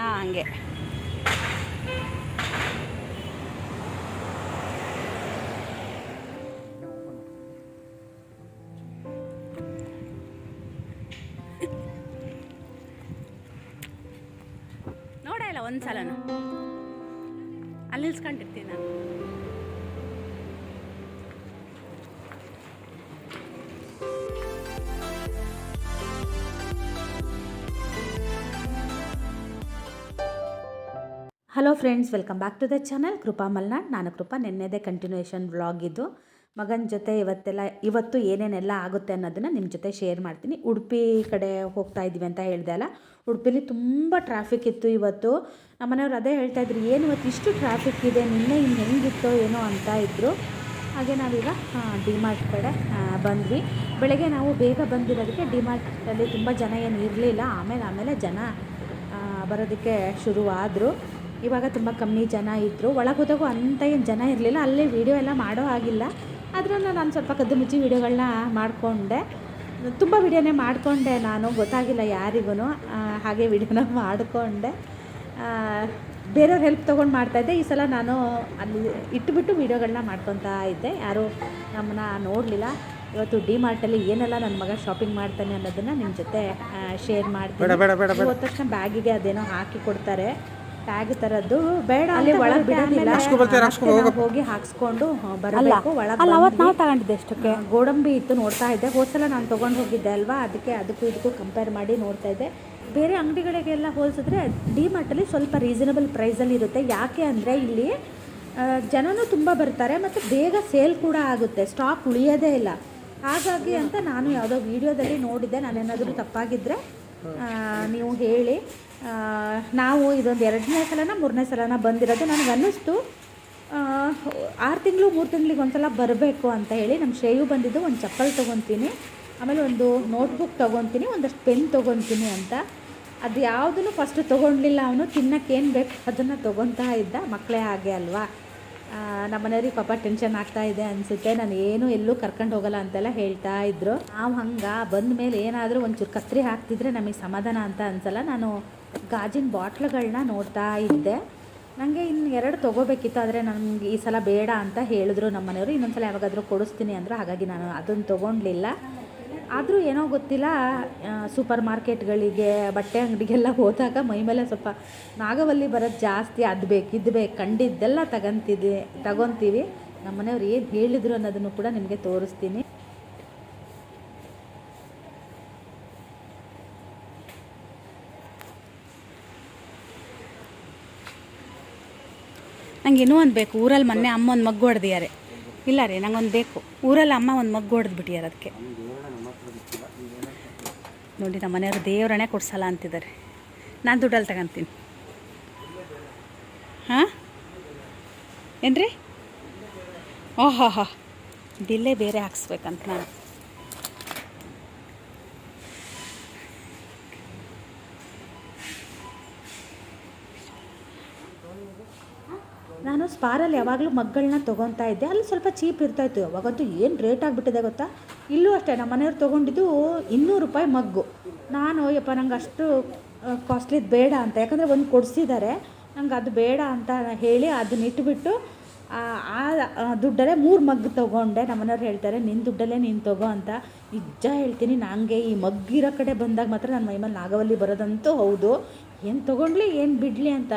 ಹಂಗೆ ನೋಡ ಇಲ್ಲ ಒಂದ್ಸಲನು ಅಲ್ಲಿ ನಿಲ್ಸ್ಕೊಂಡಿರ್ತೀನಿ ನಾನು. Hello friends, welcome back to the channel Kripa Malnad. ನಾನು ಕೃಪಾ. ನಿನ್ನೆದೇ ಕಂಟಿನ್ಯೂಷನ್ ವ್ಲಾಗ್ ಇದು. ಮಗನ ಜೊತೆ ಇವತ್ತು ಏನೇನೆಲ್ಲ ಆಗುತ್ತೆ ಅನ್ನೋದನ್ನು ನಿಮ್ಮ ಜೊತೆ ಶೇರ್ ಮಾಡ್ತೀನಿ. ಉಡುಪಿ ಕಡೆ ಹೋಗ್ತಾ ಇದ್ದೀವಿ ಅಂತ ಹೇಳಿದೆ ಅಲ್ಲ, ಉಡುಪಿಲಿ ತುಂಬ ಟ್ರಾಫಿಕ್ ಇತ್ತು ಇವತ್ತು. ನಮ್ಮನೆಯವ್ರು ಅದೇ ಹೇಳ್ತಾಯಿದ್ರು, ಏನು ಇವತ್ತು ಇಷ್ಟು ಟ್ರಾಫಿಕ್ ಇದೆ, ನಿನ್ನೆ ಇನ್ನು ಹೆಂಗಿತ್ತೋ ಏನೋ ಅಂತ ಇದ್ದರು. ಹಾಗೆ ನಾವೀಗ ಡಿಮಾರ್ಟ್ ಕಡೆ ಬಂದ್ವಿ. ಬೆಳಗ್ಗೆ ನಾವು ಬೇಗ ಬಂದಿರೋದಕ್ಕೆ ಡಿಮಾರ್ಟಲ್ಲಿ ತುಂಬ ಜನ ಏನು ಇರಲಿಲ್ಲ. ಆಮೇಲೆ ಜನ ಬರೋದಕ್ಕೆ ಶುರುವಾದರು. ಇವಾಗ ತುಂಬ ಕಮ್ಮಿ ಜನ ಇದ್ದರು. ಒಳಗೆ ಹೋದಾಗೂ ಅಂಥ ಏನು ಜನ ಇರಲಿಲ್ಲ. ಅಲ್ಲೇ ವೀಡಿಯೋ ಎಲ್ಲ ಮಾಡೋ ಆಗಿಲ್ಲ. ಆದ್ರೂ ನಾನು ಸ್ವಲ್ಪ ಕದ್ದು ಮುಚ್ಚಿ ವೀಡಿಯೋಗಳನ್ನ ಮಾಡಿಕೊಂಡೆ. ತುಂಬ ವೀಡಿಯೋನೇ ಮಾಡಿಕೊಂಡೆ ನಾನು, ಗೊತ್ತಾಗಿಲ್ಲ ಯಾರಿಗೂ. ಹಾಗೆ ವೀಡಿಯೋನ ಮಾಡಿಕೊಂಡೆ. ಬೇರೆಯವ್ರ ಹೆಲ್ಪ್ ತೊಗೊಂಡು ಮಾಡ್ತಾಯಿದ್ದೆ. ಈ ಸಲ ನಾನು ಅಲ್ಲಿ ಇಟ್ಟುಬಿಟ್ಟು ವೀಡಿಯೋಗಳನ್ನ ಮಾಡ್ಕೊತಾ ಇದ್ದೆ. ಯಾರೂ ನಮ್ಮನ್ನ ನೋಡಲಿಲ್ಲ. ಇವತ್ತು ಡಿಮಾರ್ಟಲ್ಲಿ ಏನೆಲ್ಲ ನನ್ನ ಮಗ ಶಾಪಿಂಗ್ ಮಾಡ್ತಾನೆ ಅನ್ನೋದನ್ನು ನಿಮ್ಮ ಜೊತೆ ಶೇರ್ ಮಾಡ್ತೀನಿ. ಹೋದ ತಕ್ಷಣ ಬ್ಯಾಗಿಗೆ ಅದೇನೋ ಹಾಕಿ ಕೊಡ್ತಾರೆ, ಟ್ಯಾಗ್ ಥರದ್ದು. ಬೇಡ ಅಲ್ಲಿ ಒಳಗೆ ಬಿಡೋದಿಲ್ಲ, ಹೋಗಿ ಹಾಕ್ಸ್ಕೊಂಡು ಬರಬೇಕು. ಒಳಗೆ ತಗೊಂಡಿದ್ದೆ ಅಷ್ಟಕ್ಕೆ ಗೋಡಂಬಿ ಇತ್ತು, ನೋಡ್ತಾ ಇದ್ದೆ. ಹೋದ್ಸಲ ನಾನು ತೊಗೊಂಡು ಹೋಗಿದ್ದೆ ಅಲ್ವಾ, ಅದಕ್ಕೂ ಇದಕ್ಕೂ ಕಂಪೇರ್ ಮಾಡಿ ನೋಡ್ತಾ ಇದ್ದೆ. ಬೇರೆ ಅಂಗಡಿಗಳಿಗೆಲ್ಲ ಹೋಲಿಸಿದ್ರೆ ಡಿಮಾರ್ಟಲ್ಲಿ ಸ್ವಲ್ಪ ರೀಸನಬಲ್ ಪ್ರೈಸಲ್ಲಿ ಇರುತ್ತೆ. ಯಾಕೆ ಅಂದರೆ ಇಲ್ಲಿ ಜನನೂ ತುಂಬ ಬರ್ತಾರೆ ಮತ್ತು ಬೇಗ ಸೇಲ್ ಕೂಡ ಆಗುತ್ತೆ, ಸ್ಟಾಕ್ ಉಳಿಯೋದೇ ಇಲ್ಲ. ಹಾಗಾಗಿ ಅಂತ ನಾನು ಯಾವುದೋ ವೀಡಿಯೋದಲ್ಲಿ ನೋಡಿದ್ದೆ. ನಾನೇನಾದರೂ ತಪ್ಪಾಗಿದ್ದರೆ ನೀವು ಹೇಳಿ. ನಾವು ಇದೊಂದು 2ನೇ ಸಲನ 3ನೇ ಸಲನ ಬಂದಿರೋದು. ನನಗೆ ಅನ್ನಿಸ್ತು 6 ತಿಂಗಳು 3 ತಿಂಗಳಿಗೆ ಒಂದ್ಸಲ ಬರಬೇಕು ಅಂತ ಹೇಳಿ. ನಮ್ಮ ಶ್ರೇಯು ಬಂದಿದ್ದು ಒಂದು ಚಪ್ಪಲ್ ತೊಗೊತೀನಿ, ಆಮೇಲೆ ಒಂದು ನೋಟ್ಬುಕ್ ತೊಗೊತೀನಿ, ಒಂದಷ್ಟು ಪೆನ್ ತೊಗೊತೀನಿ ಅಂತ. ಅದು ಯಾವುದನ್ನು ಫಸ್ಟ್ ತೊಗೊಳ್ಲಿಲ್ಲ. ಅವನು ತಿನ್ನೋಕ್ಕೇನು ಬೇಕು ಅದನ್ನು ತೊಗೊತಾ ಇದ್ದ. ಮಕ್ಕಳೇ ಹಾಗೆ ಅಲ್ವಾ. ನಮ್ಮ ಮನೆಯವ್ರಿಗೆ ಪಾಪ ಟೆನ್ಷನ್ ಆಗ್ತಾಯಿದೆ ಅನಿಸುತ್ತೆ. ನಾನು ಏನೂ ಎಲ್ಲೂ ಕರ್ಕೊಂಡು ಹೋಗಲ್ಲ ಅಂತೆಲ್ಲ ಹೇಳ್ತಾ ಇದ್ದರು. ನಾವು ಹಂಗೆ ಬಂದ ಮೇಲೆ ಏನಾದರೂ ಒಂಚೂರು ಕತ್ರಿ ಹಾಕ್ತಿದ್ರೆ ನಮಗೆ ಸಮಾಧಾನ ಅಂತ ಅನಿಸಲ್ಲ. ನಾನು ಗಾಜಿನ ಬಾಟ್ಲುಗಳನ್ನ ನೋಡ್ತಾ ಇದ್ದೆ. ನನಗೆ ಇನ್ನು 2 ತೊಗೋಬೇಕಿತ್ತು, ಆದರೆ ನನಗೆ ಈ ಸಲ ಬೇಡ ಅಂತ ಹೇಳಿದ್ರು ನಮ್ಮ ಮನೆಯವರು. ಇನ್ನೊಂದು ಸಲ ಯಾವಾಗಾದರೂ ಕೊಡಿಸ್ತೀನಿ ಅಂದರು. ಹಾಗಾಗಿ ನಾನು ಅದನ್ನು ತೊಗೊಳ್ಲಿಲ್ಲ. ಆದರೂ ಏನೋ ಗೊತ್ತಿಲ್ಲ, ಸೂಪರ್ ಮಾರ್ಕೆಟ್ಗಳಿಗೆ, ಬಟ್ಟೆ ಅಂಗಡಿಗೆಲ್ಲ ಹೋದಾಗ ಮೈ ಮೇಲೆ ಸ್ವಲ್ಪ ನಾಗವಲ್ಲಿ ಬರೋದು ಜಾಸ್ತಿ. ಅದು ಬೇಕು ಇದು ಬೇಕು ಕಂಡಿದ್ದೆಲ್ಲ ತಗೊತೀವಿ. ನಮ್ಮ ಮನೆಯವ್ರು ಏನು ಹೇಳಿದರು ಅನ್ನೋದನ್ನು ಕೂಡ ನಿಮಗೆ ತೋರಿಸ್ತೀನಿ. ನಂಗೆ ಇನ್ನೂ ಒಂದು ಬೇಕು. ಊರಲ್ಲಿ ಮೊನ್ನೆ ಅಮ್ಮ ಒಂದು ಮಗ್ಗು ಹೊಡೆದಿದ್ದಾರೆ. ಇಲ್ಲ ರೀ, ನಂಗೊಂದು ಬೇಕು. ಊರಲ್ಲಿ ಅಮ್ಮ ಒಂದು ಮಗ್ಗು ಹೊಡೆದು ಬಿಟ್ಟಿದ್ದಾರೆ. ಅದಕ್ಕೆ ನೋಡಿ, ನಮ್ಮ ಮನೆಯವರು ದೇವರನ್ನೇ ಕೊಡ್ಸಲ್ಲ ಅಂತಿದ್ದಾರೆ. ನಾನು ದುಡ್ಡಲ್ಲಿ ತಗೊಂತೀನಿ. ಹಾಂ ಏನ್ರಿ? ಓಹೋ, ಬಿಲ್ಲೇ ಬೇರೆ ಹಾಕ್ಸ್ಬೇಕಂತ ನಾನು ಸ್ಪಾರಲ್ಲಿ ಯಾವಾಗಲೂ ಮಗ್ಗಳನ್ನ ತೊಗೊತಾ ಇದ್ದೆ. ಅಲ್ಲಿ ಸ್ವಲ್ಪ ಚೀಪ್ ಇರ್ತಾಯಿತ್ತು. ಅವಾಗಂತೂ ಏನು ರೇಟ್ ಆಗಿಬಿಟ್ಟಿದೆ ಗೊತ್ತಾ. ಇಲ್ಲೂ ಅಷ್ಟೇ, ನಮ್ಮ ಮನೆಯವ್ರು ತೊಗೊಂಡಿದ್ದು 200 ರೂಪಾಯಿ ಮಗ್ಗು. ನಾನು ಯಪ್ಪ ನಂಗೆ ಅಷ್ಟು ಕಾಸ್ಟ್ಲಿದು ಬೇಡ ಅಂತ, ಯಾಕಂದರೆ ಒಂದು ಕೊಡಿಸಿದ್ದಾರೆ. ನಂಗೆ ಅದು ಬೇಡ ಅಂತ ಹೇಳಿ ಅದನ್ನ ಇಟ್ಬಿಟ್ಟು ಆ ದುಡ್ಡಲ್ಲೇ 3 ಮಗ್ಗು ತೊಗೊಂಡೆ. ನಮ್ಮ ಮನೆಯವ್ರು ಹೇಳ್ತಾರೆ, ನಿನ್ನ ದುಡ್ಡಲ್ಲೇ ನೀನು ತೊಗೋ ಅಂತ. ನಿಜ ಹೇಳ್ತೀನಿ, ನನಗೆ ಈ ಮಗ್ಗಿರೋ ಕಡೆ ಬಂದಾಗ ಮಾತ್ರ ನನ್ನ ಮೈಮೇಲೆ ನಾಗವಲ್ಲಿ ಬರೋದಂತೂ ಹೌದು. ಏನು ತೊಗೊಂಡ್ಲಿ ಏನು ಬಿಡಲಿ ಅಂತ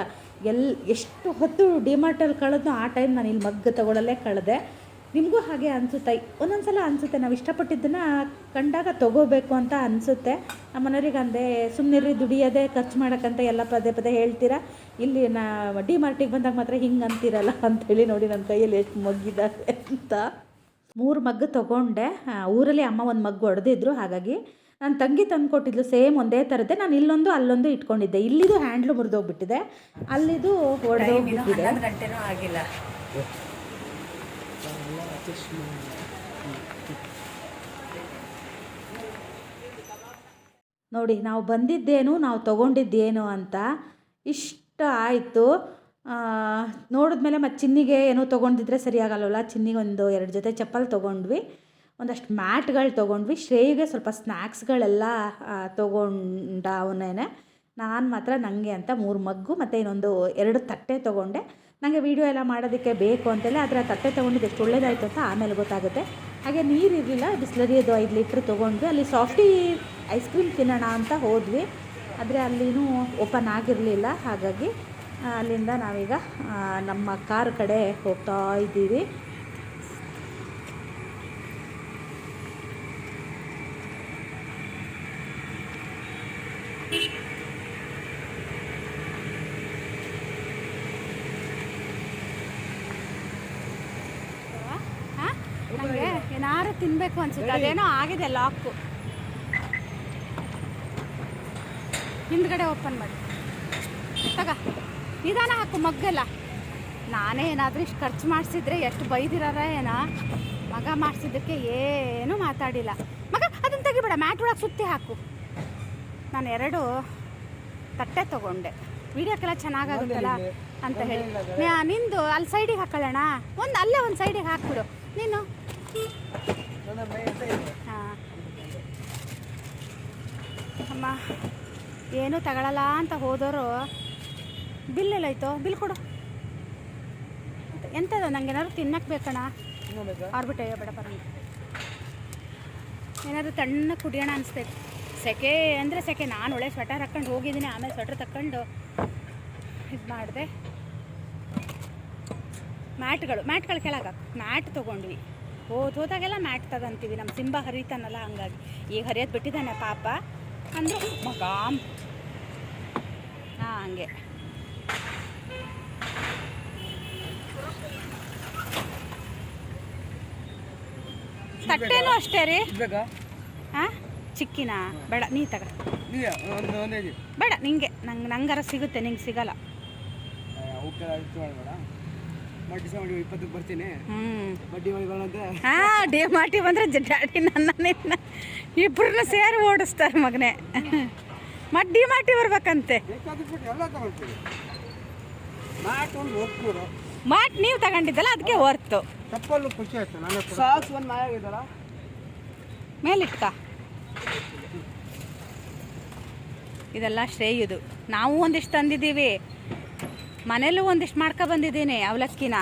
ಎಷ್ಟು ಹೊತ್ತು ಡಿಮಾರ್ಟಲ್ಲಿ ಕಳೆದು ಆ ಟೈಮ್ ನಾನು ಇಲ್ಲಿ ಮಗ್ಗು ತೊಗೊಳ್ಳಲ್ಲೇ ಕಳೆದೆ. ನಿಮಗೂ ಹಾಗೆ ಅನಿಸುತ್ತೆ? ಒಂದೊಂದು ಸಲ ಅನಿಸುತ್ತೆ, ನಾವು ಇಷ್ಟಪಟ್ಟಿದ್ದನ್ನು ಕಂಡಾಗ ತೊಗೋಬೇಕು ಅಂತ ಅನಿಸುತ್ತೆ. ನಮ್ಮ ಮನೆಯವ್ರಿಗೆ ಅಂದೆ, ಸುಮ್ಮನಿರಿ, ದುಡಿಯೋದೇ ಖರ್ಚು ಮಾಡೋಕ್ಕಂತ ಎಲ್ಲ ಪದೇ ಹೇಳ್ತೀರಾ, ಇಲ್ಲಿ ಡಿಮಾರ್ಟಿಗೆ ಬಂದಾಗ ಮಾತ್ರ ಹಿಂಗೆ ಅಂತೀರಲ್ಲ ಅಂಥೇಳಿ. ನೋಡಿ ನನ್ನ ಕೈಯಲ್ಲಿ ಎಷ್ಟು ಮಗ್ಗಿದ್ದಾರೆ ಅಂತ. 3 ಮಗ್ಗು ತೊಗೊಂಡೆ. ಊರಲ್ಲಿ ಅಮ್ಮ ಒಂದು ಮಗ್ಗು ಹೊಡೆದಿದ್ರು. ಹಾಗಾಗಿ ನನ್ನ ತಂಗಿ ತಂದು ಕೊಟ್ಟಿದ್ಲು, ಸೇಮ್ ಒಂದೇ ಥರದ್ದೇ. ನಾನು ಇಲ್ಲೊಂದು ಅಲ್ಲೊಂದು ಇಟ್ಕೊಂಡಿದ್ದೆ. ಇಲ್ಲಿದು ಹ್ಯಾಂಡ್ಲು ಮುರಿದೋಗ್ಬಿಟ್ಟಿದೆ, ಅಲ್ಲಿದು ಹೊಡೆದೋಗ್ಬಿಟ್ಟಿದೆ. 11 ಗಂಟೆನೂ ಆಗಿಲ್ಲ. ನೋಡಿ, ನಾವು ಬಂದಿದ್ದೇನು, ನಾವು ತೊಗೊಂಡಿದ್ದೇನು ಅಂತ ಇಷ್ಟ ಆಯಿತು. ನೋಡಿದ್ಮೇಲೆ ಮತ್ತು ಚಿನ್ನಿಗೆ ಏನೋ ತೊಗೊಂಡಿದ್ರೆ ಸರಿಯಾಗಲ್ಲವಲ್ಲ. ಚಿನ್ನಿಗೆ ಒಂದು 2 ಜೊತೆ ಚಪ್ಪಲ್ ತೊಗೊಂಡ್ವಿ, ಒಂದಷ್ಟು ಮ್ಯಾಟ್ಗಳು ತೊಗೊಂಡ್ವಿ. ಶ್ರೇಯಿಗೆ ಸ್ವಲ್ಪ ಸ್ನ್ಯಾಕ್ಸ್ಗಳೆಲ್ಲ ತೊಗೊಂಡ ಅವನೇನೆ. ನಾನು ಮಾತ್ರ ನನಗೆ ಅಂತ 3 ಮಗ್ಗು ಮತ್ತು ಇನ್ನೊಂದು 2 ತಟ್ಟೆ ತೊಗೊಂಡೆ. ನನಗೆ ವೀಡಿಯೋ ಎಲ್ಲ ಮಾಡೋದಕ್ಕೆ ಬೇಕು ಅಂತೇಳಿ ಅದರ ತಟ್ಟೆ ತೊಗೊಂಡಿದ್ದು ಎಷ್ಟು ಒಳ್ಳೇದಾಯಿತು ಅಂತ ಆಮೇಲೆ ಗೊತ್ತಾಗುತ್ತೆ. ಹಾಗೆ ನೀರು ಇರಲಿಲ್ಲ, ಬಿಸ್ಲರಿಯದು 5 ಲೀಟ್ರ್ ತೊಗೊಂಡ್ವಿ. ಅಲ್ಲಿ ಸಾಫ್ಟಿ ಐಸ್ ಕ್ರೀಮ್ ತಿನ್ನೋಣ ಅಂತ ಹೋದ್ವಿ, ಆದರೆ ಅಲ್ಲಿನೂ ಓಪನ್ ಆಗಿರಲಿಲ್ಲ. ಹಾಗಾಗಿ ಅಲ್ಲಿಂದ ನಾವೀಗ ನಮ್ಮ ಕಾರ್ ಕಡೆ ಹೋಗ್ತಾ ಇದ್ದೀವಿ. ನನಗೆ ಏನಾರು ತಿನ್ನಬೇಕು ಅನ್ಸುತ್ತೆ, ಅದೇನೋ ಆಗಿದೆ ಲಾಕು. ಹಿಂದ್ಗಡೆ ಓಪನ್ ಮಾಡಿ ತಗ, ನಿಧಾನ ಹಾಕು ಮಗ್ಗೆಲ್ಲ. ನಾನೇ ಏನಾದರೂ ಇಷ್ಟು ಖರ್ಚು ಮಾಡಿಸಿದ್ರೆ ಎಷ್ಟು ಬೈದಿರಾರ ಏನೋ. ಮಗ ಮಾಡಿಸಿದ್ದಕ್ಕೆ ಏನೂ ಮಾತಾಡಿಲ್ಲ. ಮಗ ಅದನ್ನು ತೆಗಿಬೇಡ, ಮ್ಯಾಟ್ ಒಳಗೆ ಸುತ್ತಿ ಹಾಕು. ನಾನು 2 ತಟ್ಟೆ ತೊಗೊಂಡೆ, ವೀಡಿಯೋಕ್ಕೆಲ್ಲ ಚೆನ್ನಾಗಾಗುತ್ತಲ್ಲ ಅಂತ ಹೇಳಿ. ನಿಂದು ಅಲ್ಲಿ ಸೈಡಿಗೆ ಹಾಕೊಳ್ಳೋಣ, ಅಲ್ಲೇ ಒಂದು ಸೈಡಿಗೆ ಹಾಕ್ಬಿಡು ನೀನು. ಹಾಂ ಅಮ್ಮ, ಏನೂ ತಗೊಳ್ಳಲ್ಲ ಅಂತ ಹೋದವರು ಬಿಲ್ ಎಲ್ಲಾಯ್ತು? ಬಿಲ್ ಕೊಡು. ಎಂಥದ ನಂಗೆ ಏನಾದ್ರು ತಿನ್ನಕ್ಕೆ ಬೇಕಣ್ಣ? ಆರ್ಬಿಟ್ಟೆ ಬೇಡ ಬರೋಣ, ಏನಾದ್ರು ತಣ್ಣ ಕುಡಿಯೋಣ ಅನಿಸ್ತೈತೆ. ಸೆಕೆ ಅಂದರೆ ಸೆಕೆ. ನಾನು ಒಳ್ಳೆ ಸ್ವೆಟರ್ ಹಾಕ್ಕೊಂಡು ಹೋಗಿದ್ದೀನಿ, ಆಮೇಲೆ ಸ್ವೆಟರ್ ತಗೊಂಡು ಇದು ಮಾಡಿದೆ. ಮ್ಯಾಟ್ಗಳು ಕೆಳಗೆ ಮ್ಯಾಟ್ ತೊಗೊಂಡ್ವಿ. ಹೋದಾಗೆಲ್ಲ ಮ್ಯಾಟ್ ತಗೊಂತೀವಿ, ನಮ್ಮ ಸಿಂಬ ಹರಿತಾನಲ್ಲ ಹಂಗಾಗಿ. ಈಗ ಹರಿಯೋದು ಬಿಟ್ಟಿದ್ದಾನೆ ಪಾಪ ಅಂದರು ಮಗ. ಹಾಂ ಹಂಗೆ ತಟ್ಟೆನೂ ಅಷ್ಟೇ ರೀ. ಹಾಂ ಚಿಕ್ಕಿನ ಬೇಡ, ನೀ ತಗ. ಬೇಡ ನಿಂಗೆ, ನಂಗಾರ ಸಿಗುತ್ತೆ, ನಿಂಗೆ ಸಿಗಲ್ಲ. ಹಾಂ ಡೇ ಮಾಟಿ ಬಂದರೆ ಡ್ಯಾಡಿ ನನ್ನ ಇಬ್ಬರನ್ನ ಸೇರಿ ಓಡಿಸ್ತಾರೆ ಮಗನೇ. ಮತ್ತೆ ಡಿ ಮಾಟಿ ಬರ್ಬೇಕಂತೆ. ಮಾಟ್ ನೀವು ತಗೊಂಡಿದ್ದಲ್ಲ ಅದಕ್ಕೆ ಹೊರ್ತು ಮೇಲಿಟ್ಕ. ಇದೆಲ್ಲ ಶ್ರೇಯುದು. ನಾವು ಒಂದಿಷ್ಟು ತಂದಿದ್ದೀವಿ, ಮನೇಲೂ ಒಂದಿಷ್ಟು ಮಾಡ್ಕೊ ಬಂದಿದ್ದೀನಿ ಅವಲಕ್ಕಿನ.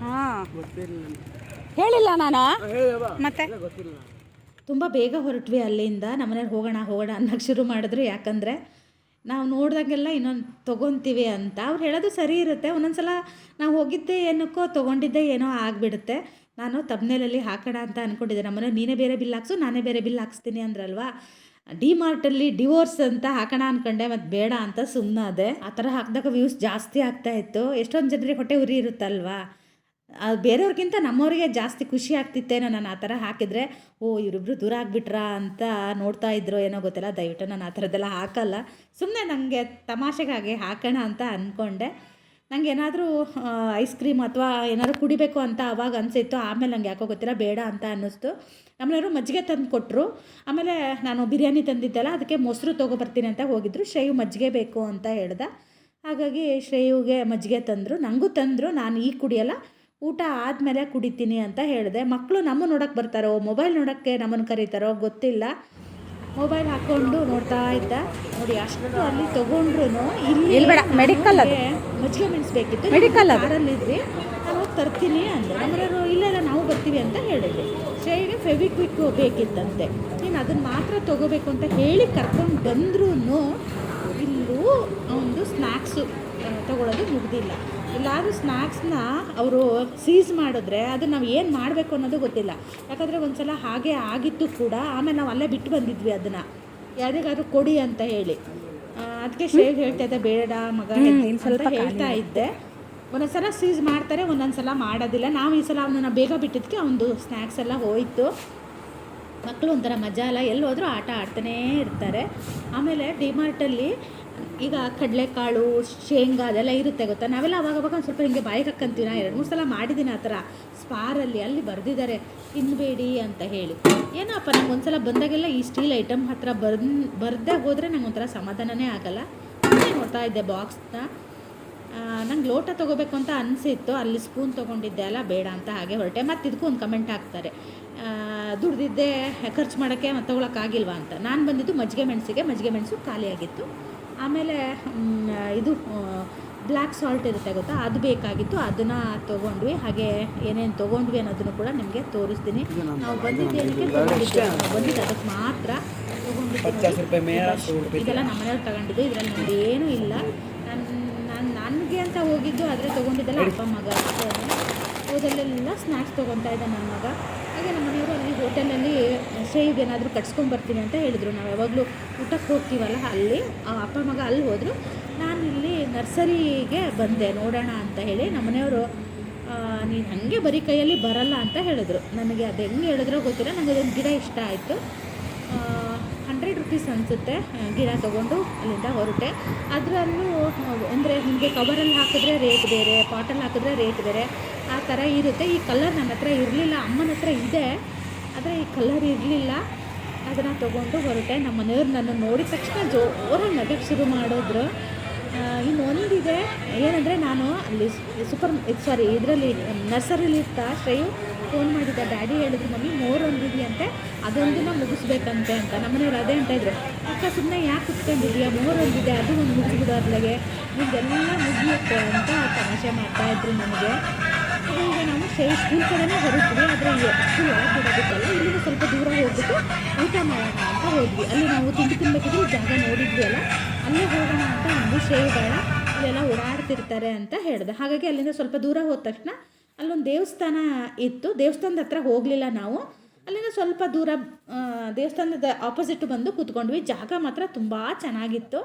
ಹಾಂ ಹೇಳಿಲ್ಲ ನಾನು ಮತ್ತೆ. ತುಂಬ ಬೇಗ ಹೊರಟ್ವಿ ಅಲ್ಲಿಂದ. ನಮ್ಮನೇಲಿ ಹೋಗೋಣ ಅನ್ನೋಕ್ಕೆ ಶುರು ಮಾಡಿದ್ರು. ಯಾಕಂದರೆ ನಾವು ನೋಡಿದಾಗೆಲ್ಲ ಇನ್ನೊಂದು ತೊಗೊತೀವಿ ಅಂತ ಅವ್ರು ಹೇಳೋದು ಸರಿ ಇರುತ್ತೆ. ಒಂದೊಂದ್ಸಲ ನಾವು ಹೋಗಿದ್ದೆ ಏನಕ್ಕೋ ತೊಗೊಂಡಿದ್ದೆ ಏನೋ ಆಗಿಬಿಡುತ್ತೆ. ನಾನು ತಬ್ನೇಲಲ್ಲಿ ಹಾಕೋಣ ಅಂತ ಅಂದ್ಕೊಂಡಿದ್ದೆ. ನಮ್ಮನೆ ನೀನೇ ಬೇರೆ ಬಿಲ್ ಹಾಕ್ಸು, ನಾನೇ ಬೇರೆ ಬಿಲ್ ಹಾಕ್ಸ್ತೀನಿ ಅಂದ್ರಲ್ವಾ. ಡಿಮಾರ್ಟಲ್ಲಿ ಡಿವೋರ್ಸ್ ಅಂತ ಹಾಕೋಣ ಅಂದ್ಕೊಂಡೆ, ಮತ್ತು ಬೇಡ ಅಂತ ಸುಮ್ಮನಾದೆ. ಆ ಥರ ಹಾಕಿದಾಗ ವ್ಯೂಸ್ ಜಾಸ್ತಿ ಆಗ್ತಾಯಿತ್ತು. ಎಷ್ಟೊಂದು ಜನರಿಗೆ ಹೊಟ್ಟೆ ಉರಿ ಇರುತ್ತಲ್ವಾ, ಬೇರೆಯವ್ರಿಗಿಂತ ನಮ್ಮವ್ರಿಗೆ ಜಾಸ್ತಿ ಖುಷಿ ಆಗ್ತಿತ್ತೇನೋ ನಾನು ಆ ಥರ ಹಾಕಿದರೆ. ಇವರಿಬ್ರು ದೂರ ಆಗಿಬಿಟ್ರಾ ಅಂತ ನೋಡ್ತಾ ಇದ್ರು ಏನೋ ಗೊತ್ತಿಲ್ಲ. ದಯವಿಟ್ಟು ನಾನು ಆ ಥರದ್ದೆಲ್ಲ ಹಾಕಲ್ಲ, ಸುಮ್ಮನೆ ನನಗೆ ತಮಾಷೆಗಾಗಿ ಹಾಕೋಣ ಅಂತ ಅಂದ್ಕೊಂಡೆ. ನನಗೆ ಏನಾದರೂ ಐಸ್ ಕ್ರೀಮ್ ಅಥವಾ ಏನಾದರೂ ಕುಡಿಬೇಕು ಅಂತ ಅವಾಗ ಅನಿಸಿತ್ತು. ಆಮೇಲೆ ನಂಗೆ ಯಾಕೋ ಗೊತ್ತಿಲ್ಲ ಬೇಡ ಅಂತ ಅನ್ನಿಸ್ತು. ನಮ್ಮನೆಯವರು ಮಜ್ಜಿಗೆ ತಂದು ಕೊಟ್ಟರು. ಆಮೇಲೆ ನಾನು ಬಿರಿಯಾನಿ ತಂದಿದ್ದೆಲ್ಲ ಅದಕ್ಕೆ ಮೊಸರು ತೊಗೊಬರ್ತೀನಿ ಅಂತ ಹೋಗಿದ್ರು. ಶ್ರೇಯು ಮಜ್ಜಿಗೆ ಬೇಕು ಅಂತ ಹೇಳ್ದೆ, ಹಾಗಾಗಿ ಶ್ರೇಯುಗೆ ಮಜ್ಜಿಗೆ ತಂದರು, ನನಗೂ ತಂದರು. ನಾನು ಈಗ ಕುಡಿಯಲ್ಲ, ಊಟ ಆದಮೇಲೆ ಕುಡಿತೀನಿ ಅಂತ ಹೇಳಿದೆ. ಮಕ್ಕಳು ನಮ್ಮ ನೋಡೋಕ್ಕೆ ಬರ್ತಾರೋ, ಮೊಬೈಲ್ ನೋಡೋಕ್ಕೆ ನಮ್ಮನ್ನು ಕರೀತಾರೋ ಗೊತ್ತಿಲ್ಲ. ಮೊಬೈಲ್ ಹಾಕ್ಕೊಂಡು ನೋಡ್ತಾ ಇದ್ದ. ನೋಡಿ ಅಷ್ಟು ಅಲ್ಲಿ ತೊಗೊಂಡ್ರು ಇಲ್ಲಿ ಬೇಡ, ಮೆಡಿಕಲ್ ಮಜ್ಜಿಗೆ ಮೆಣಸಬೇಕಿತ್ತು. ಮೆಡಿಕಲ್ ಕಾರಲ್ಲಿದ್ವಿ, ನಾನು ಹೋಗಿ ತರ್ತೀನಿ ಅಂದೆ. ನಮ್ಮನೆಯವರು ಇಲ್ಲ ನಾವು ಬರ್ತೀವಿ ಅಂತ ಹೇಳಿದ್ವಿ. ಶ್ರೇಯಿಗೆ ಫೆವಿಕ್ವಿಕ್ ಬೇಕಿತ್ತಂತೆ. ನೀನು ಅದನ್ನು ಮಾತ್ರ ತೊಗೋಬೇಕು ಅಂತ ಹೇಳಿ ಕರ್ಕೊಂಡು ಬಂದ್ರೂ ಇಲ್ಲೂ ಒಂದು ಸ್ನ್ಯಾಕ್ಸು ತೊಗೊಳೋದು ಮುಗ್ದಿಲ್ಲ. ಎಲ್ಲಾದರೂ ಸ್ನ್ಯಾಕ್ಸ್ನ ಅವರು ಸೀಸ್ ಮಾಡಿದ್ರೆ ಅದು ನಾವು ಏನು ಮಾಡಬೇಕು ಅನ್ನೋದು ಗೊತ್ತಿಲ್ಲ. ಯಾಕಂದರೆ ಒಂದು ಸಲ ಹಾಗೆ ಆಗಿತ್ತು ಕೂಡ. ಆಮೇಲೆ ನಾವು ಅಲ್ಲೇ ಬಿಟ್ಟು ಬಂದಿದ್ವಿ ಅದನ್ನು, ಯಾರಿಗಾದ್ರೂ ಕೊಡಿ ಅಂತ ಹೇಳಿ. ಅದಕ್ಕೆ ಶ್ರೇಯ್ ಹೇಳ್ತಾ ಇದ್ದೆ ಬೇಡ ಮಗ ಸ್ವಲ್ಪ ಹೇಳ್ತಾ ಇದ್ದೆ. ಒಂದೊಂದು ಸಲ ಸೀಸ್ ಮಾಡ್ತಾರೆ, ಒಂದೊಂದು ಸಲ ಮಾಡೋದಿಲ್ಲ. ನಾವು ಈ ಸಲ ಅವನನ್ನು ಬೇಗ ಬಿಟ್ಟಿದ್ದಕ್ಕೆ ಅವನದು ಸ್ನ್ಯಾಕ್ಸ್ ಎಲ್ಲ ಹೋಯಿತು. ಮಕ್ಕಳು ಒಂಥರ ಮಜಾ ಅಲ್ಲ, ಎಲ್ಲಿ ಹೋದರೂ ಆಟ ಆಡ್ತಾನೇ ಇರ್ತಾರೆ. ಆಮೇಲೆ ಡಿಮಾರ್ಟಲ್ಲಿ ಈಗ ಕಡಲೆಕಾಳು, ಶೇಂಗಾ ಅದೆಲ್ಲ ಇರುತ್ತೆ ಗೊತ್ತಾ. ನಾವೆಲ್ಲ ಅವಾಗ ಒಂದು ಸ್ವಲ್ಪ ಹಿಂಗೆ ಬಾಯಿಗೆ ಹಾಕ್ಕಂತೀವಿ. ನಾನು 2-3 ಸಲ ಮಾಡಿದ್ದೀನಿ ಆ ಥರ. ಸ್ಪಾರಲ್ಲಿ ಅಲ್ಲಿ ಬರೆದಿದ್ದಾರೆ ತಿನ್ನಬೇಡಿ ಅಂತ ಹೇಳಿ. ಏನಪ್ಪ ನಂಗೆ ಒಂದು ಸಲ ಬಂದಾಗೆಲ್ಲ ಈ ಸ್ಟೀಲ್ ಐಟಮ್ ಹತ್ರ ಬರದೇ ಹೋದರೆ ನಂಗೆ ಒಂಥರ ಸಮಾಧಾನನೇ ಆಗಲ್ಲ. ನೋಡ್ತಾ ಇದ್ದೆ ಬಾಕ್ಸ್ನ. ನಂಗೆ ಲೋಟ ತೊಗೋಬೇಕು ಅಂತ ಅನಿಸಿತ್ತು, ಅಲ್ಲಿ ಸ್ಪೂನ್ ತೊಗೊಂಡಿದ್ದೆ ಅಲ್ಲ ಬೇಡ ಅಂತ ಹಾಗೆ ಹೊರಟೆ. ಮತ್ತು ಇದಕ್ಕೂ ಒಂದು ಕಮೆಂಟ್ ಹಾಕ್ತಾರೆ, ದುಡ್ದಿದ್ದೆ ಖರ್ಚು ಮಾಡೋಕ್ಕೆ ಮತ್ತು ತೊಗೊಳಕ್ಕಾಗಿಲ್ವಾ ಅಂತ. ನಾನು ಬಂದಿದ್ದು ಮಜ್ಜಿಗೆ ಮೆಣಸು ಖಾಲಿಯಾಗಿತ್ತು. ಆಮೇಲೆ ಇದು ಬ್ಲ್ಯಾಕ್ ಸಾಲ್ಟ್ ಇರುತ್ತೆ ಗೊತ್ತಾ, ಅದು ಬೇಕಾಗಿತ್ತು, ಅದನ್ನು ತೊಗೊಂಡ್ವಿ. ಹಾಗೆ ಏನೇನು ತೊಗೊಂಡ್ವಿ ಅನ್ನೋದನ್ನು ಕೂಡ ನಿಮಗೆ ತೋರಿಸ್ತೀನಿ. ನಾವು ಬಂದಿದ್ದೇನಕ್ಕೆ ಬಂದಿದ್ದು ಅದಕ್ಕೆ ಮಾತ್ರ ತೊಗೊಂಡಿದ್ದೀನಿ. ಇದೆಲ್ಲ ನಮ್ಮ ಮನೆಯವ್ರು ತಗೊಂಡಿದ್ದು, ಇದರಲ್ಲಿ ನಮ್ದು ಏನೂ ಇಲ್ಲ. ನನಗೆ ಅಂತ ಹೋಗಿದ್ದು, ಆದರೆ ತೊಗೊಂಡಿದ್ದೆಲ್ಲ ಅಪ್ಪ ಮಗ ಅಷ್ಟೇ. ಹೋದಲ್ಲೆಲ್ಲ ಸ್ನ್ಯಾಕ್ಸ್ ತೊಗೊತಾ ಇದ್ದ ನನ್ನ ಮಗ. ಹಾಗೆ ನಮ್ಮ ಮನೆಯವರು ಅಲ್ಲಿ ಹೋಟೆಲಲ್ಲಿ ಶ್ರೇಯಿಗೆ ಏನಾದರೂ ಕಟ್ಸ್ಕೊಂಬರ್ತೀನಿ ಅಂತ ಹೇಳಿದರು. ನಾವು ಯಾವಾಗಲೂ ಊಟಕ್ಕೆ ಹೋಗ್ತೀವಲ್ಲ, ಅಲ್ಲಿ ಅಪ್ಪ ಮಗ ಅಲ್ಲಿ ಹೋದರು. ನಾನು ಇಲ್ಲಿ ನರ್ಸರಿಗೆ ಬಂದೆ ನೋಡೋಣ ಅಂತ ಹೇಳಿ. ನಮ್ಮ ಮನೆಯವರು ನೀನು ಹಾಗೆ ಬರೀ ಕೈಯಲ್ಲಿ ಬರಲ್ಲ ಅಂತ ಹೇಳಿದ್ರು. ನನಗೆ ಅದು ಹೆಂಗೆ ಹೇಳಿದ್ರೋ ಗೊತ್ತಿಲ್ಲ, ನನಗೆ ಅದೊಂದು ಗಿಡ ಇಷ್ಟ ಆಯಿತು. 100 ರೂಪೀಸ್ ಅನಿಸುತ್ತೆ ಗಿಡ ತೊಗೊಂಡು ಅಲ್ಲಿಂದ ಹೊರಟೆ. ಅದರಲ್ಲೂ ಅಂದರೆ ನಿಮಗೆ ಕವರಲ್ಲಿ ಹಾಕಿದ್ರೆ ರೇಟ್ ಬೇರೆ, ಪಾಟಲ್ಲಿ ಹಾಕಿದ್ರೆ ರೇಟ್ ಬೇರೆ, ಆ ಥರ ಇರುತ್ತೆ. ಈ ಕಲರ್ ನನ್ನ ಹತ್ರ ಇರಲಿಲ್ಲ, ಅಮ್ಮನ ಹತ್ರ ಇದೆ, ಆದರೆ ಈ ಕಲರ್ ಇರಲಿಲ್ಲ. ಅದನ್ನು ತೊಗೊಂಡು ಹೊರಟೆ. ನಮ್ಮ ಮನೆಯವ್ರು ನನ್ನ ನೋಡಿದ ತಕ್ಷಣ ಜೋರಾಗಿ ನಗಕ್ಕೆ ಶುರು ಮಾಡಿದ್ರು. ಇನ್ನೊಂದಿದೆ ಏನಂದರೆ, ನಾನು ಅಲ್ಲಿ ಇದರಲ್ಲಿ ನರ್ಸರಿಲಿ ಇರ್ತಾ ಶ್ರೇಯು ಫೋನ್ ಮಾಡಿದ್ದ. ಡ್ಯಾಡಿ ಹೇಳಿದ್ರು, ಮಮ್ಮಿ ಮೋರೊಂದಿದೆಯಂತೆ, ಅದೊಂದನ್ನು ಮುಗಿಸ್ಬೇಕಂತೆ ಅಂತ. ನಮ್ಮನೆಯವ್ರು ಅದೇ ಅಂತ ಇದ್ರು, ಅಕ್ಕ ಸುಮ್ಮನೆ ಯಾಕೆ ಕುತ್ಕೊಂಡಿದೀಯಾ, ಮೋರೊಂದಿದೆ, ಅದು ಒಂದು ಮುಗಿಸ್ಬಿಡು ಅದ್ರಾಗೆ, ನಿಮಗೆಲ್ಲ ಮುಗಿಯುತ್ತೆ ಅಂತ ತಮಾಷೆ ಮಾಡ್ತಾಯಿದ್ರು ನನಗೆ. ಈಗ ನಾವು ಸ್ಕೂಲ್ ಕಡೆನೇ ಹೊರಟ್ವಿ, ಆದರೆ ಸ್ಕೂಲ್ ಒಳಗೆ ಬಿಡೋದಕ್ಕಲ್ಲ, ಇಲ್ಲಿಂದ ಸ್ವಲ್ಪ ದೂರ ಹೋಗ್ಬಿಟ್ಟು ಊಟ ಮಾಡೋಣ ಅಂತ ಹೋದ್ವಿ. ಅಲ್ಲಿ ನಾವು ತಿನ್ನಬೇಕಿದ್ರೆ ಜಾಗ ನೋಡಿದ್ವಿ ಅಲ್ಲ, ಅಲ್ಲೇ ಹೋಗೋಣ ಅಂತ ಅಂದು ಬೇಡ ಇಲ್ಲೆಲ್ಲ ಓಡಾಡ್ತಿರ್ತಾರೆ ಅಂತ ಹೇಳಿದೆ. ಹಾಗಾಗಿ ಅಲ್ಲಿಂದ ಸ್ವಲ್ಪ ದೂರ ಹೋದ ತಕ್ಷಣ ಅಲ್ಲೊಂದು ದೇವಸ್ಥಾನ ಇತ್ತು. ದೇವಸ್ಥಾನದ ಹತ್ರ ಹೋಗಲಿಲ್ಲ ನಾವು, ಅಲ್ಲಿಂದ ಸ್ವಲ್ಪ ದೂರ ದೇವಸ್ಥಾನದ ಆಪೋಸಿಟ್ ಬಂದು ಕೂತ್ಕೊಂಡ್ವಿ. ಜಾಗ ಮಾತ್ರ ತುಂಬ ಚೆನ್ನಾಗಿತ್ತು.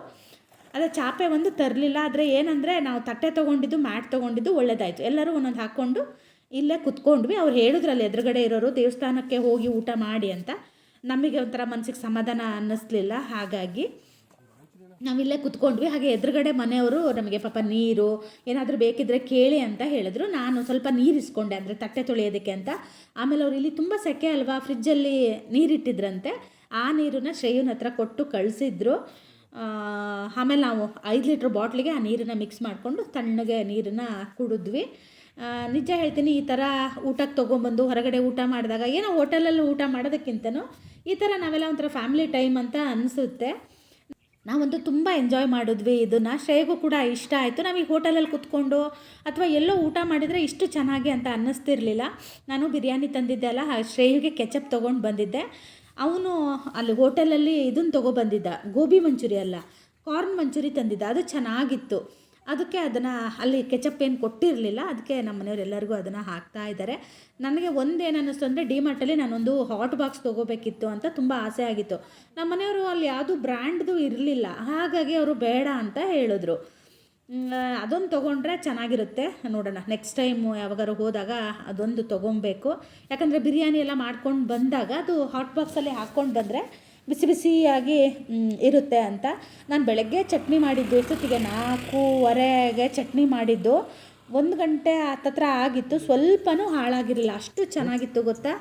ಅದೇ ಚಾಪೆ ಒಂದು ತರಲಿಲ್ಲ, ಆದರೆ ಏನಂದರೆ ನಾವು ತಟ್ಟೆ ತೊಗೊಂಡಿದ್ದು, ಮ್ಯಾಟ್ ತೊಗೊಂಡಿದ್ದು ಒಳ್ಳೆಯದಾಯಿತು. ಎಲ್ಲರೂ ಒಂದೊಂದು ಹಾಕ್ಕೊಂಡು ಇಲ್ಲೇ ಕುತ್ಕೊಂಡ್ವಿ. ಅವ್ರು ಹೇಳಿದ್ರಲ್ಲಿ ಎದುರುಗಡೆ ಇರೋರು ದೇವಸ್ಥಾನಕ್ಕೆ ಹೋಗಿ ಊಟ ಮಾಡಿ ಅಂತ. ನಮಗೆ ಒಂಥರ ಮನಸ್ಸಿಗೆ ಸಮಾಧಾನ ಅನ್ನಿಸ್ಲಿಲ್ಲ, ಹಾಗಾಗಿ ನಾವಿಲ್ಲೇ ಕುತ್ಕೊಂಡ್ವಿ. ಹಾಗೆ ಎದುರುಗಡೆ ಮನೆಯವರು ನಮಗೆ ಪಾಪ ನೀರು ಏನಾದರೂ ಬೇಕಿದ್ದರೆ ಕೇಳಿ ಅಂತ ಹೇಳಿದ್ರು. ನಾನು ಸ್ವಲ್ಪ ನೀರು ಇಸ್ಕೊಂಡೆ, ಅಂದರೆ ತಟ್ಟೆ ತೊಳೆಯೋದಕ್ಕೆ ಅಂತ. ಆಮೇಲೆ ಅವ್ರು ಇಲ್ಲಿ ತುಂಬ ಸೆಕೆ ಅಲ್ವಾ, ಫ್ರಿಜ್ಜಲ್ಲಿ ನೀರಿಟ್ಟಿದ್ರಂತೆ, ಆ ನೀರನ್ನು ಶ್ರೇಯನ ಹತ್ರ ಕೊಟ್ಟು ಕಳಿಸಿದ್ರು. ಆಮೇಲೆ ನಾವು 5 ಲೀಟ್ರ್ ಬಾಟ್ಲಿಗೆ ಆ ನೀರನ್ನು ಮಿಕ್ಸ್ ಮಾಡಿಕೊಂಡು ತಣ್ಣಗೆ ನೀರನ್ನು ಕುಡಿದ್ವಿ. ನಿಜ ಹೇಳ್ತೀನಿ, ಈ ಥರ ಊಟಕ್ಕೆ ತೊಗೊಂಬಂದು ಹೊರಗಡೆ ಊಟ ಮಾಡಿದಾಗ ಏನೋ ಹೋಟೆಲಲ್ಲಿ ಊಟ ಮಾಡೋದಕ್ಕಿಂತನೂ ಈ ಥರ ನಾವೆಲ್ಲ ಒಂಥರ ಫ್ಯಾಮಿಲಿ ಟೈಮ್ ಅಂತ ಅನಿಸುತ್ತೆ. ನಾವಂತೂ ತುಂಬ ಎಂಜಾಯ್ ಮಾಡಿದ್ವಿ ಇದನ್ನು. ಶ್ರೇಯಗೂ ಕೂಡ ಇಷ್ಟ ಆಯಿತು. ನಾವು ಈ ಹೋಟೆಲಲ್ಲಿ ಕೂತ್ಕೊಂಡು ಅಥವಾ ಎಲ್ಲೋ ಊಟ ಮಾಡಿದರೆ ಇಷ್ಟು ಚೆನ್ನಾಗಿ ಅಂತ ಅನ್ನಿಸ್ತಿರ್ಲಿಲ್ಲ. ನಾನು ಬಿರಿಯಾನಿ ತಂದಿದ್ದೆ ಅಲ್ಲ, ಶ್ರೇಯಿಗೆ ಕೆಚಪ್ ತೊಗೊಂಡು ಬಂದಿದ್ದೆ. ಅವನು ಅಲ್ಲಿ ಹೋಟೆಲಲ್ಲಿ ಇದನ್ನು ತೊಗೊಬಂದಿದ್ದ, ಗೋಬಿ ಮಂಚೂರಿ ಅಲ್ಲ, ಕಾರ್ನ್ ಮಂಚೂರಿ ತಂದಿದ್ದ. ಅದು ಚೆನ್ನಾಗಿತ್ತು. ಅದಕ್ಕೆ ಅದನ್ನು ಅಲ್ಲಿ ಕೆಚಪ್ ಏನು ಕೊಟ್ಟಿರಲಿಲ್ಲ, ಅದಕ್ಕೆ ನಮ್ಮ ಮನೆಯವರೆಲ್ಲರಿಗೂ ಅದನ್ನು ಹಾಕ್ತಾ ಇದ್ದಾರೆ. ನನಗೆ ಒಂದೇನು ಅನ್ನಿಸ್ತು ಅಂದರೆ, ಡಿಮಾರ್ಟಲ್ಲಿ ನಾನೊಂದು ಹಾಟ್ ಬಾಕ್ಸ್ ತೊಗೋಬೇಕಿತ್ತು ಅಂತ ತುಂಬ ಆಸೆ ಆಗಿತ್ತು. ನಮ್ಮ ಮನೆಯವರು ಅಲ್ಲಿ ಯಾವುದು ಬ್ರ್ಯಾಂಡ್ದು ಇರಲಿಲ್ಲ, ಹಾಗಾಗಿ ಅವರು ಬೇಡ ಅಂತ ಹೇಳಿದ್ರು. ಅದೊಂದು ತೊಗೊಂಡ್ರೆ ಚೆನ್ನಾಗಿರುತ್ತೆ. ನೋಡೋಣ, ನೆಕ್ಸ್ಟ್ ಟೈಮು ಯಾವಾಗಾರು ಹೋದಾಗ ಅದೊಂದು ತೊಗೊಬೇಕು. ಯಾಕಂದರೆ ಬಿರಿಯಾನಿ ಎಲ್ಲ ಮಾಡ್ಕೊಂಡು ಬಂದಾಗ ಅದು ಹಾಟ್ ಬಾಕ್ಸಲ್ಲಿ ಹಾಕ್ಕೊಂಡು ಬಂದರೆ ಬಿಸಿ ಬಿಸಿಯಾಗಿ ಇರುತ್ತೆ ಅಂತ. ನಾನು ಬೆಳಗ್ಗೆ ಚಟ್ನಿ ಮಾಡಿದ್ದು, ಎಷ್ಟೊತ್ತಿಗೆ 4:15ಗೆ ಚಟ್ನಿ ಮಾಡಿದ್ದು, 1 ಗಂಟೆ ಹತ್ತತ್ರ ಆಗಿತ್ತು. ಸ್ವಲ್ಪನೂ ಹಾಳಾಗಿರಲಿಲ್ಲ, ಅಷ್ಟು ಚೆನ್ನಾಗಿತ್ತು ಗೊತ್ತಾ.